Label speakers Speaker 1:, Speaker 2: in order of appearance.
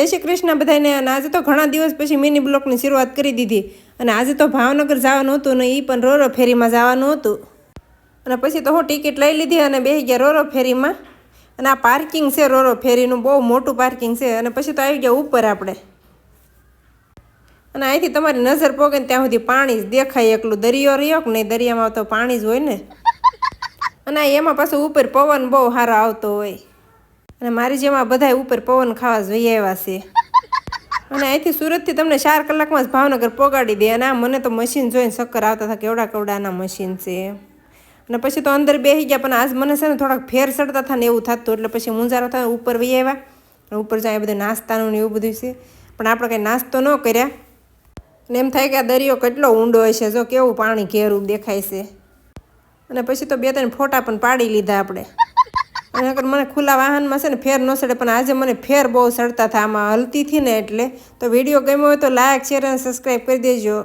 Speaker 1: જય શ્રી કૃષ્ણ બધાને. અને આજે તો ઘણા દિવસ પછી મિની બ્લોકની શરૂઆત કરી દીધી. અને આજે તો ભાવનગર જવાનું હતું ને એ પણ રોરો ફેરીમાં જવાનું હતું. અને પછી તો હું ટિકિટ લઈ લીધી અને બેસી ગયા રોરો ફેરીમાં. અને આ પાર્કિંગ છે રોરો ફેરીનું, બહુ મોટું પાર્કિંગ છે. અને પછી તો આવી ગયા ઉપર આપણે. અને અહીંથી તમારી નજર પોગે ને ત્યાં સુધી પાણી જ દેખાય, એકલું દરિયો રહ્યો કે નહીં, દરિયામાં તો પાણી જ હોય ને. અને એમાં પાછું ઉપર પવન બહુ સારો આવતો હોય. અને મારી જેમાં બધા ઉપર પવન ખાવા જઈ આવ્યા છે. અને અહીંથી સુરતથી તમને 4 કલાકમાં જ ભાવનગર પોગાડી દે. અને આ મને તો મશીન જોઈને ચક્કર આવતા હતા, કેવડા કેવડાના મશીન છે. અને પછી તો અંદર બેસી ગયા, પણ આજ મને છે ને થોડાક ફેર ચડતા હતા ને એવું થતું, એટલે પછી મુંજારો થાય ઉપર વહી આવ્યા. ઉપર જાય બધું નાસ્તાનું ને એવું બધું છે, પણ આપણે કંઈ નાસ્તો ન કર્યા. અને એમ થાય કે આ દરિયો કેટલો ઊંડો હશે, જો કેવું પાણી ઘેરું દેખાય છે. અને પછી તો 2-3 ફોટા પણ પાડી લીધા આપણે. અને મને ખુલ્લા વાહનમાં છે ને ફેર ન ચડે, પણ આજે મને ફેર બહુ ચડતા હતા આમાં હલતી હતી ને એટલે. તો વિડીયો ગમ્યો હોય તો લાઈક, શેર અને સબસ્ક્રાઈબ કરી દેજો.